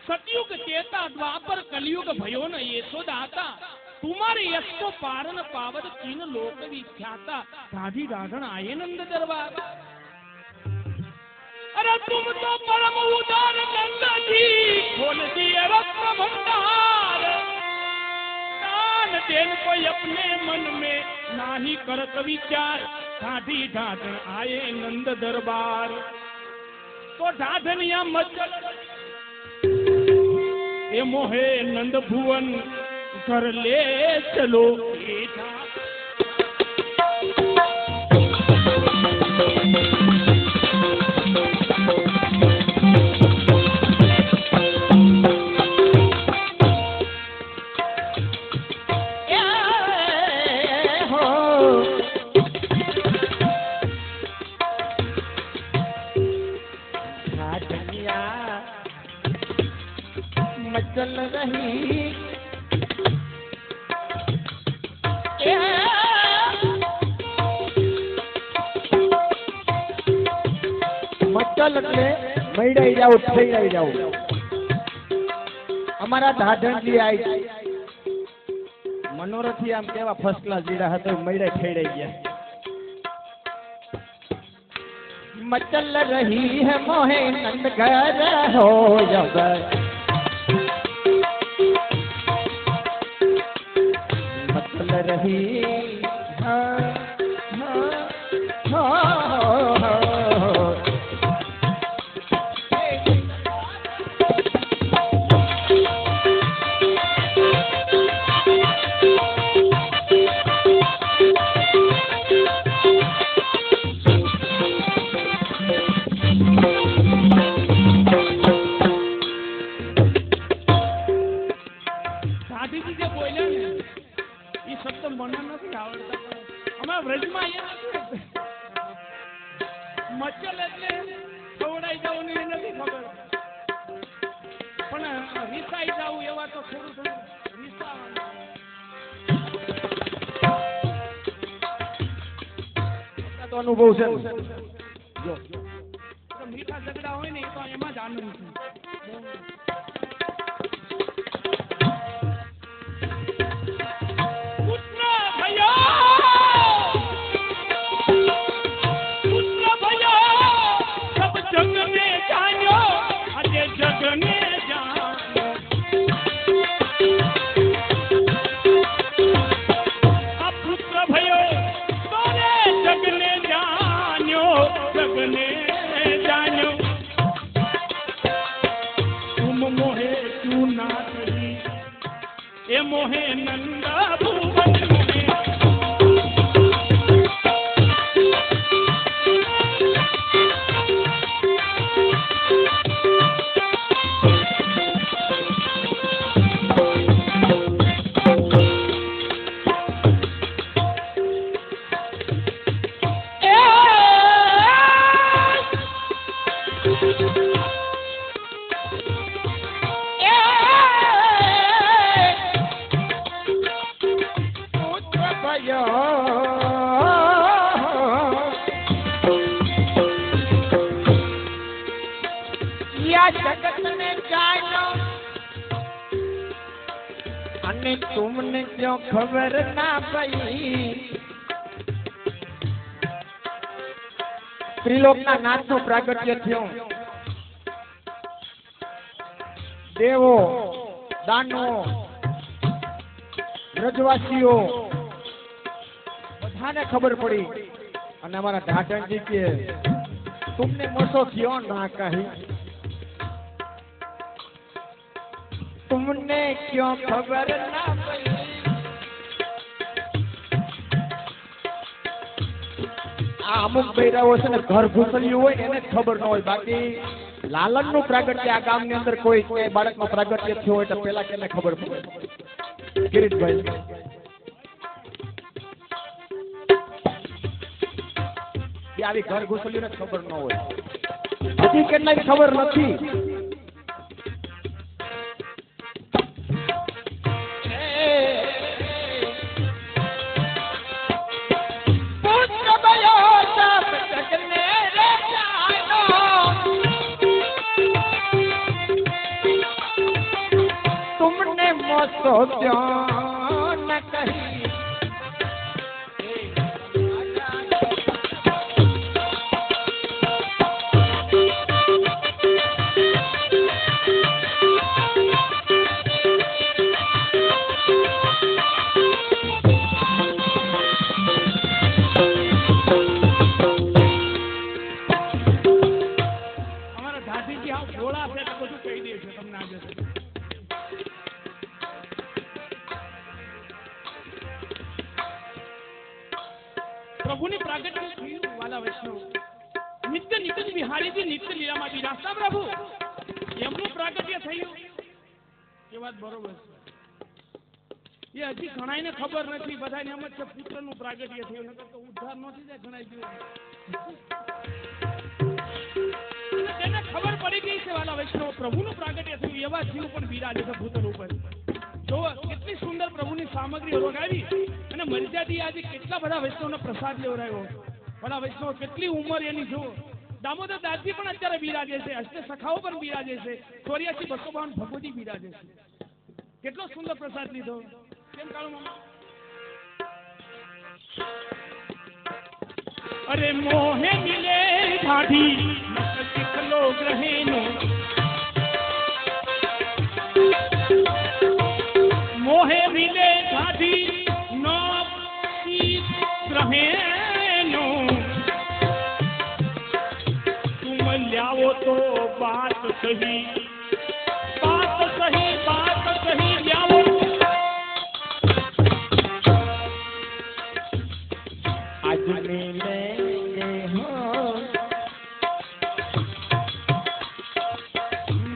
सतयुग चेता द्वापर कलयुग भयो न ये सो दाता तुम्हारे यश को पारन पावत तीन लोक विख्याता राधी राधन आये नंद दरबार। अरे तुम तो परम उदार नंद जी खोल दिए रत्न भंडार दान देन कोई अपने मन में नाही करत विचार राधी राधन आये नंद दरबार। तो ढाढनिया मचल ए मोहे नंद भुवन कर ले चलो मचल रही મચલ એટલે મૈડાઈ જાવ થઈ જાવ અમારા ઢાઢણજી આઈ મનોરથી આમ કેવા ફર્સ્ટ ક્લાસ જીડા હતો મૈડાઈ ફેડાઈ ગયા। मचल रही है मोहे नंद घर हो जब मचल रही મચલ એટલે ખવડાઈ જવું ને નથી ખબર પણ રીસાઈ જવું એવા તો થોડું થોડું રીસાવાનું તો અનુભવ છે જો મીઠા ઝઘડા હોય ને એ તો એમાં જ આનંદ है मोहे नंदा भुवन तुमने क्यों खबर ना पई त्रिलोकना नाथनो प्रागट्य थयो देवो दानो ब्रजवासीओ बधाने खबर पड़ी અને અમારા ઢાઢણજી કે तुमने मोटो क्यों ना कही तुमने क्यों खबर ना पड़ी अमुक बૈરાઓ છે ને ઘર ઘૂસલ્યું હોય એને ખબર ન હોય બાકી લાલનનું પ્રાગટ્ય આ ગામની અંદર કોઈ બાળકનો પ્રાગટ્ય થયો હોય તો પેલા કેને ખબર પડે કિરીટભાઈ આવી ઘર ઘૂસલ્યું ને ખબર ન હોય હજી કેટલાય ખબર નથી तो क्यों न कही। પ્રભુની પ્રાગટ્ય થયું વાલા વૈષ્ણવ નિત્ય નિત્ય બિહારીજી નિત્ય લીલામાં બિરાજતા પ્રભુ એમનું પ્રાગટ્ય થયું એ વાત બરોબર છે એ હજી ઘણાઈને ખબર નથી બધાને એમ જ છે પુત્રનું પ્રાગટ્ય થયું નકર તો ઉદ્ધાર ન થઈ જાય ઘણા જીવ તેને ખબર પડી ગઈ છે વાલા વૈષ્ણવ પ્રભુનું પ્રાગટ્ય થયું એવા જીવ પણ બિરાજે છે પુત્ર ઉપર જો કેટલી સુંદર પ્રભુની સામગ્રી રોગાવી અને મર્યાદી આજે કેટલા બધા વૈષ્ણવનો પ્રસાદ લેવરાયો બધા વૈષ્ણવ કેટલી ઉંમર એની જો દામોદર દાસજી પણ અત્યારે બિરાજે છે અષ્ટ સખાઓ પણ બિરાજે છે 84-252 ભગવતી બિરાજે છે કેટલો સુંદર પ્રસાદ લીધો કેમ કાળો મામા અરે મોહે મિલે ઢાઢી શીખલો ગ્રહેનો મોહે મિલે ઢાઢી નો ગ્રહેનો तुम ल्याओ तो बात सही ल्याओ आज मिलेंगे हो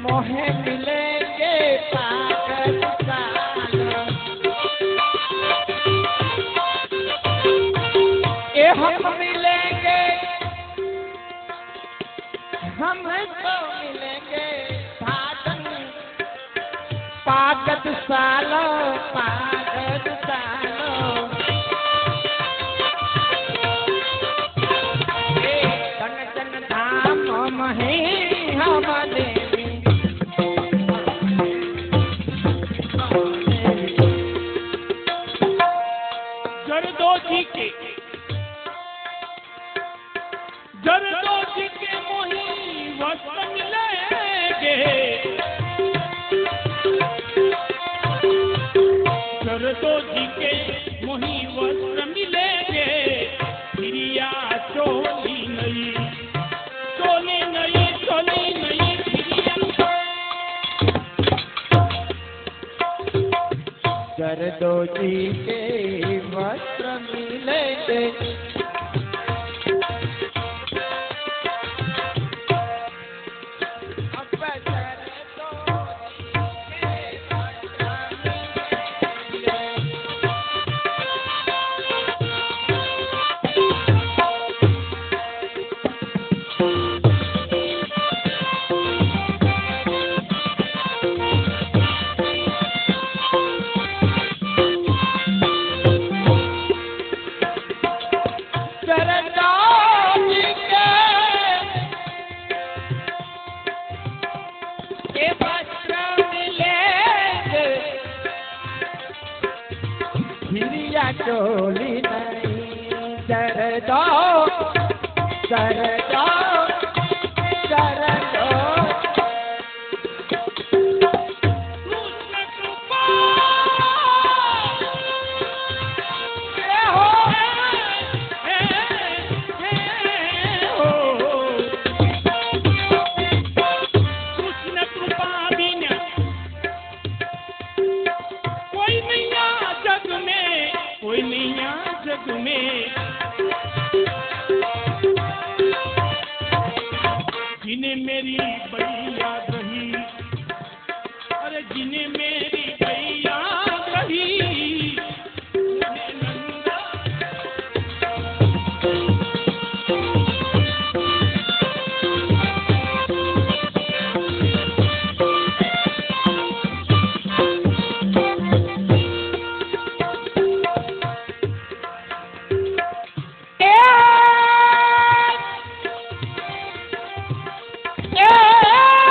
मोहे मिलेंगे पाकिस्तान ये हम मिलेंगे हमको मिलेंगे साधन पागत सालो तन तन धाम महे हम देवी जरदोजी के मोही वस्त्र मिलेंगे जरदोजी के मोही वस्त्र मिलेंगे प्रिया चोली नहीं जरदोजी के वस्त्र मिलेंगे चोली नहीं जरदो जिन्हें मेरी बड़ी याद रही अरे जिन्हें मेरी बड़ी याद रही नंदा Yeah!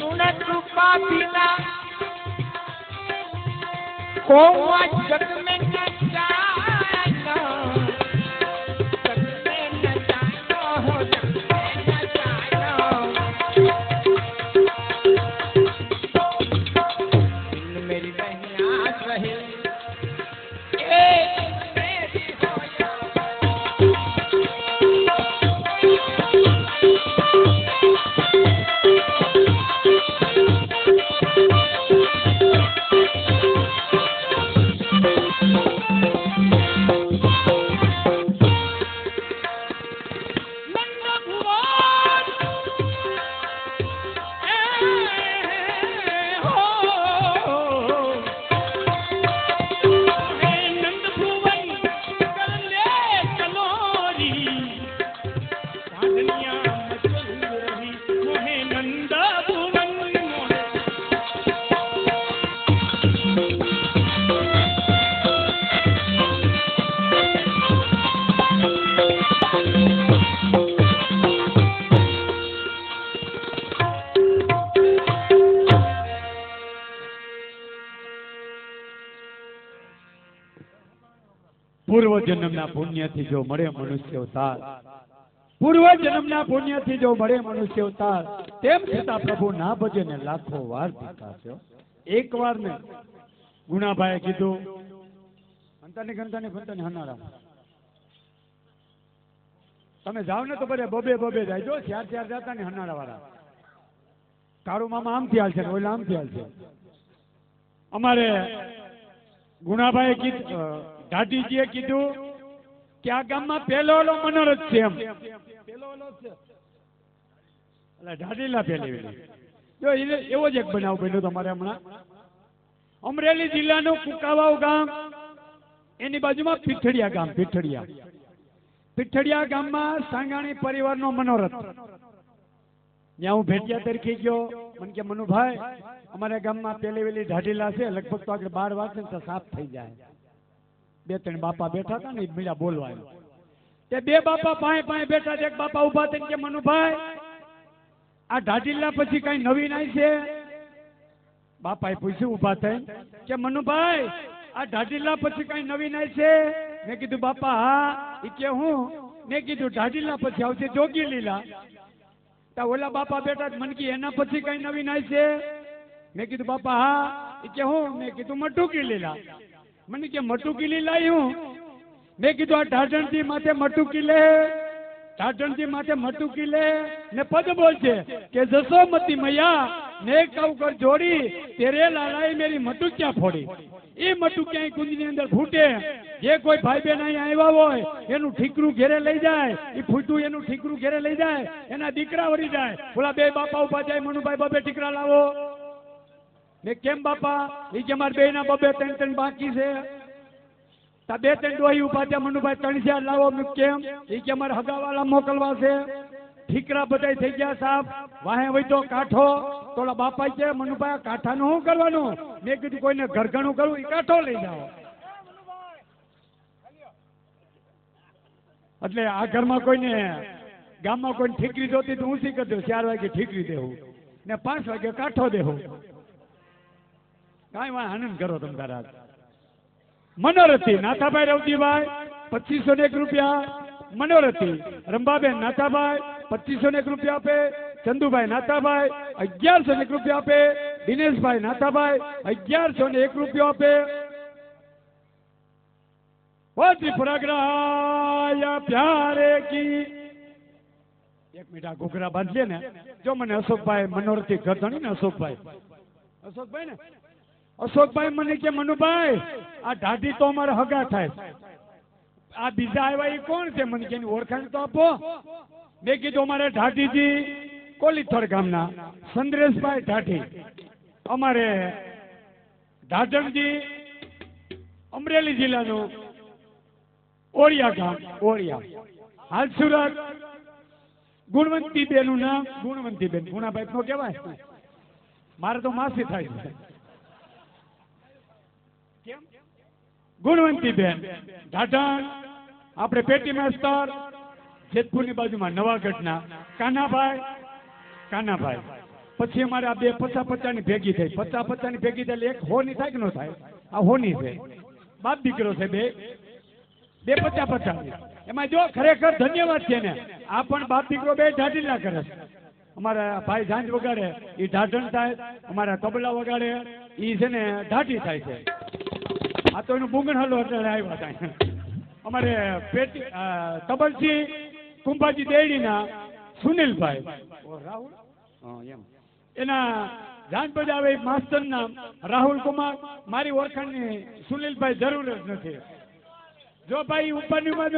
गुण कृपा बिना कोवा जग में न जानो, जग में न जानो हो, जग में न जानो। दिल मेरी बहनिया रहे પૂર્વ જન્મના પુણ્યથી જો મળે મનુષ્ય અવતાર, પૂર્વ જન્મના પુણ્યથી જો મળે મનુષ્ય અવતાર, તેમ છતાં પ્રભુ ના ભજે ને લાખો વાર ધિક્કારજો. એક વાર ને ગુણાભાઈએ કીધું ઘંટાની હનારા તમે જાઓ ને તો બબે જાય જો ચાર જતા ને હનારા વાળા કાળુ મામા આમથી હાલશે ને ઓલા આમથી હાલશે. અમારે ગુણાભાઈએ કીધું, દાદીજીએ કીધું કે આ ગામમાં પેલો ઓલો મનોરથ છે, એમ પેલો ઓલો છે એટલે દાદીલા પેલી જો એવો જ એક બનાવ બન્યો તમારે હમણાં. અમરેલી જિલ્લાનું કુકાવાવ ગામ, એની બાજુમાં પીઠડિયા ગામ, પીઠડિયા ગામમાં સાંગાણી પરિવારનો મનોરથ. ત્યાં હું ભેટિયા તરીકે ગયો. મને કે મનુભાઈ અમારા ગામમાં પેલી વેલી ઢાઢીલા છે, લગભગ તો આગળ 12 વાગે તો સાફ થઈ જાય. 2-3 બાપા બેઠા હતા ને એ બીજા બોલવા તે 2 બાપા પાસે બેઠા. એક બાપા ઉભા થઈને કે મનુભાઈ આ ઢાઢીલા પછી કઈ નવીન આવી છે? બાપાએ પૂછ્યું ઉભા થઈને કે મનુભાઈ આ ઢાઢીલા પછી કઈ નવીન આવી છે? મેં કીધું બાપા હા. એ કે હું? મેં કીધું ઢાઢીલા પછી આવશે જોગી લીલા. તા ઓલા બાપા બેઠા મને કે એના પછી કઈ નવીન આવી છે? મેં કીધું બાપા હા. એ કે હું? મેં કીધું મટુકી લીલા. મને કે મટુકી લીલા હું? મેં કીધું આ ઢાઢણજી માથે મટુકી લે, ઢાઢણજી માથે મટુકી લે ને પદ બોલ છે કે જસોમતી મૈયા ને કઉ કર જોડી તેરે લાલાઈ મેરી મટુકિયા ફોડી. એ મટુકિયા કુંજની અંદર ફૂટે. જે કોઈ ભાઈ બહેન અહીંયા આવ્યા હોય એનું ઠીકરું ઘેરે લઈ જાય, એ ફૂટું એનું ઠીકરું ઘેરે લઈ જાય, એના દીકરા વળી જાય. ઓલા 2 બાપા ઉભા જાય, મનુભાઈ 2 ઠીકરા લાવો. મેં કેમ બાપા? એ કે મારે 2 ના 2-3 બાકી છે. તા 2-3 ડોહી ઉભા થયા, મનુભાઈ 3-4 લાવો. મેં કેમ? એ કે મારે હગાવાલા મોકલવા છે. ઠીકરા બધા થઈ ગયા સાહેબ. વાહે વૈતો કાઠો. તોલા બાપા કે મનુભાઈ કાઠાનું શું કરવાનું? મેં કીધું કોઈને ઘરઘણું કરવું, એ કાઠો લઈ જાઓ. એટલે આ ઘરમાં કોઈને ગામમાં કોઈને ઠીકરી જોતી તો ઊંચી કરી દઉં. 4 વાગે ઠીકરી દેવું ને 5 વાગે કાઠો દેવું. કાંઈ વાહ આનંદ કરો તમે તારા. મનોરથી નાથાભાઈ રવજીભાઈ 2501 રૂપિયા. મનોરથી રંભાબેન નાથાભાઈ 2501 રૂપિયા આપે. ચંદુભાઈ નાથાભાઈ 1101 રૂપિયા આપે. દિનેશભાઈ નાથાભાઈ 1101 રૂપિયા આપે. ત્રિપુરાગ્રાય પ્યારે કી. 1 મિનિટ આ ઘૂઘરા બાંધીએ ને. જો મને અશોકભાઈ મનોરથી ગરધણી ને અશોકભાઈ ને અશોકભાઈ મને કે મનુભાઈ આ ઢાઢી તો અમારે હગા થાય. આ બીજા આવ્યા એ કોણ છે? મને કે એની ઓળખાણ તો આપો. મેં કીધું અમારે ઢાઢીજી કોલીથોડ ગામના સંદ્રેશભાઈ ઢાઢી. અમારે ઢાઢણજી અમરેલી જિલ્લાનું ઓળિયા ગામ, ઓળિયા. હાલ સુરત ગુણવંતીબેન નું નામ ગુણવંતીબેન. ગુણાભાઈ નો કહેવાય, મારે તો માસી થાય છે. ગુણવંતીબેન ઢાઢણ. આપણે પેટી માસ્તર જેતપુરની બાજુમાં નવાગઢના કાનાભાઈ પછી અમારે આ બે 50-50 ની ભેગી થઈ, 50-50 ની ભેગી થાય એક હોની થાય કે ન થાય? આ હોની છે, બાપ દીકરો છે, બે 50-50. એમાં જો ખરેખર ધન્યવાદ છે ને, આ પણ બાપ દીકરો બે ઢાઢીલા કરે છે. અમારા ભાઈ ઝાંઝ વગાડે એ ઢાઢણ થાય, અમારા તબલા વગાડે એ છે ને ઢાઢી થાય છે. આ તો એનું બુંગણ હલો એટલે આવ્યા થાય. અમારે પેટી તબલસી કુંભાજી દેડીના સુનિલભાઈ રાહુલ એમ એના જાન બજાવે માસ્ટર નામ રાહુલ કુમાર. મારી ઓળખાણની સુનિલભાઈ જરૂર જ નથી. જો ભાઈ ઉપાધિમાં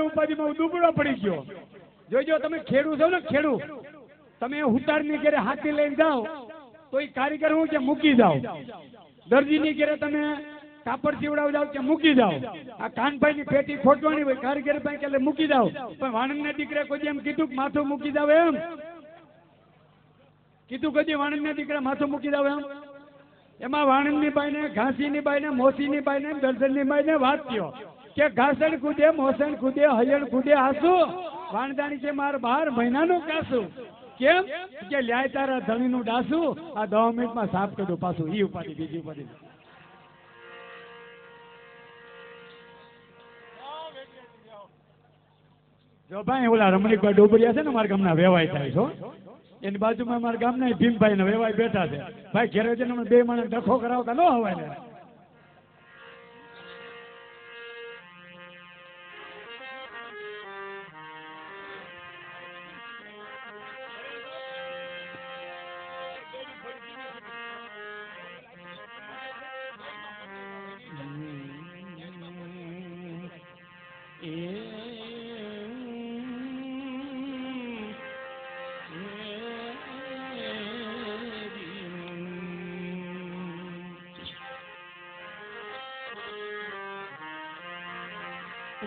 દુબળો પડી ગયો, જોજો તમે ખેડૂ છો ને, ખેડૂ તમે હુતારની ઘેરે હાથી લઈને જાઓ તો એ કારીગર હું કે મૂકી જાઓ, દરજીની ઘેરે તમે કાપડ સીવડાવ જાવ કે મૂકી જાઓ, આ કાનભાઈ ની પેટી ખોટવાની હોય કારીગર પાસે એટલે મૂકી જાઓ. પણ વાણંદના દીકરા કોઈ એમ કીધું કે માથું મૂકી જાવ? એમ કીધું કદી વાણંદના દીકરા માથું મૂકી જાવ? એમ એમાં વાણંદની બાઈ ને ઘાસીની બાઈ ને મોસીની બાઈ ને દર્શનની બાઈ ને વાત થયો કે ઘાસણ કૂદે મોસણ કૂદે હયણ કૂદે હાસુ, વાણદાણી છે માર 12 મહિનાનું કાસું. કેમ કે લ્યાય તારા ધણીનું ડાસું, આ 10 મિનિટમાં સાફ કરી દો પાછું. ઈ ઉપાધિ બીજી ઉપાધિ. જો ભાઈ ઓલા રમણીકભાઈ ડોબરિયા છે ને મારા ગામના વેવાય થાય છો, એની બાજુમાં મારા ગામના ભીમભાઈ ને વેવાય બેઠા છે. ભાઈ ઘેરે જઈને બે માણસ ડખો કરાવતા ન હવાય ને.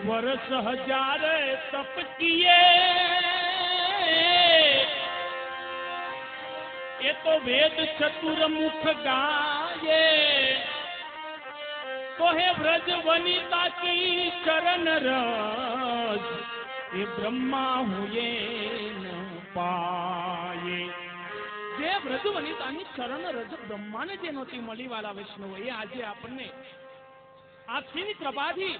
वर्ष 1000 तप किए ये तो वेद चतुर मुख गाये, तो है व्रज वनिता की चरण रज, ये ब्रह्मा हुए न पाये. જે વ્રજ વનિતાની ચરણ રજ બ્રહ્માને જે નહોતી મળી વાલા વૈષ્ણવ, એ આજે આપણને આપની કૃપાથી,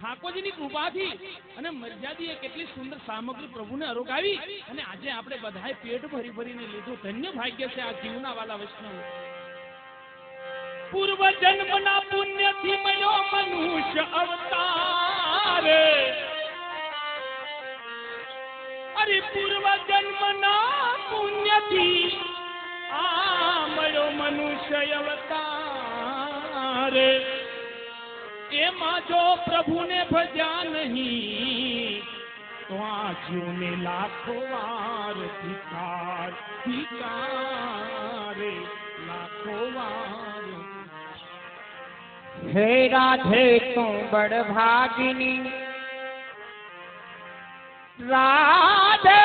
ઠાકોરજીની કૃપાથી અને મર્યાદીએ કેટલી સુંદર સામગ્રી પ્રભુને અરોગાવી અને આજે આપણે બધાએ પેટ ભરી ભરીને લીધું. ધન્ય ભાગ્ય છે આ જીવના વાલા વૈષ્ણવ. પૂર્વ જન્મના પુણ્યથી મળ્યો મનુષ્ય અવતાર, અરે પૂર્વ જન્મના પુણ્યથી આ મળ્યો મનુષ્ય અવતાર. એમાં જો પ્રભુને ભજ્યા નહીં તો આ જીવને લાખો વાર ધિકાર, ધિકારે લાખો વાર. હે રાધે તું બડ ભાગિની, રાધે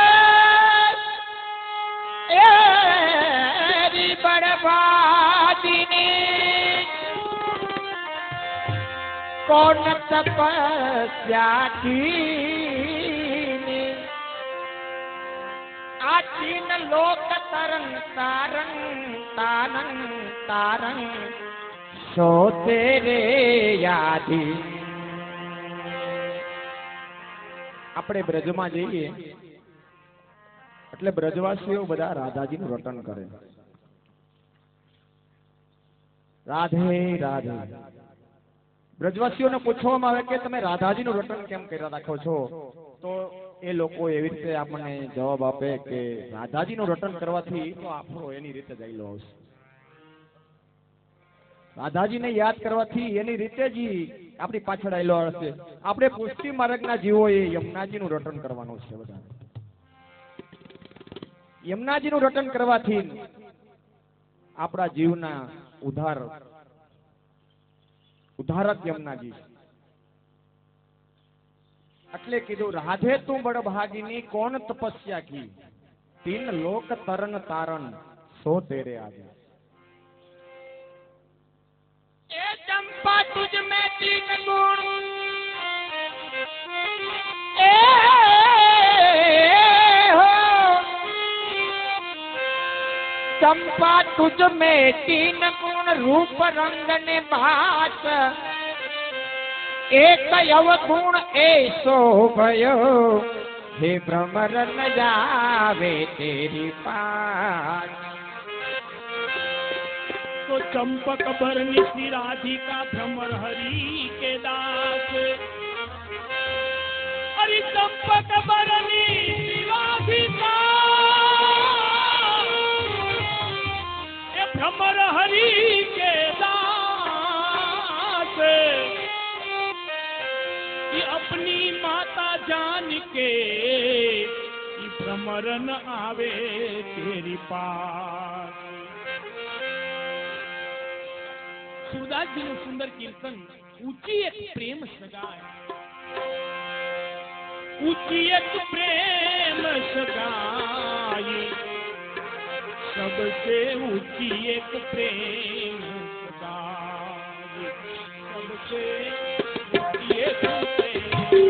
એરી બડ ભાગિની, कौन तपस्या की आचीन लोक तरंग तारंग तारंग तारंग सो तेरे यादी. આપણે બ્રજમાં જઈએ એટલે બ્રજવાસીઓ બધા રાધાજીનું રટણ કરે, રાધે રાધે. બ્રજવાસીઓને પૂછવામાં આવે કે તમે રાધાજીનું રટણ કેમ કરી રાખો છો, તો એ લોકો એવી રીતે આપણને જવાબ આપે કે રાધાજીનું રટણ કરવાથી તો આપણો એની રીતે જઈલો આવશે, રાધાજીને યાદ કરવાથી એની રીતે જ આપણી પાછળ આવેલો હશે. આપણે પુષ્ટિ માર્ગના જીવોએ યમુનાજીનું રટણ કરવાનું છે. બધા યમુનાજીનું રટણ કરવાથી આપણા જીવના ઉદ્ધારક યમુનાજી. એટલે કીધું રાધે તું બડ ભાગીની, કોણ તપસ્યા કી, 3 લોક તરણ તારણ સો તેરે આગે. એ ચંપા તુજ મેં 3 ગુણ, એ હો चंपा तुझ में तीन गुण रूप रंग ने बात एक अवगुण ऐसो भयो हे भ्रमर न जावे तेरी पास। तो चंपक बरनी श्री राधिका भ्रमर हरि के दास। अरे चंपक बरनी श्री राधिका ये भ्रमर हरि के दास। ये अपनी माता जान के ये भ्रमर न आवे तेरी पास। सूरदास जी ने सुंदर कीर्तन ऊंची एक प्रेम सगाए, ऊंची एक प्रेम सगाई, सबसे ऊंची एक प्रेम सगाई, सबसे ऊंची एक प्रेम सगाई।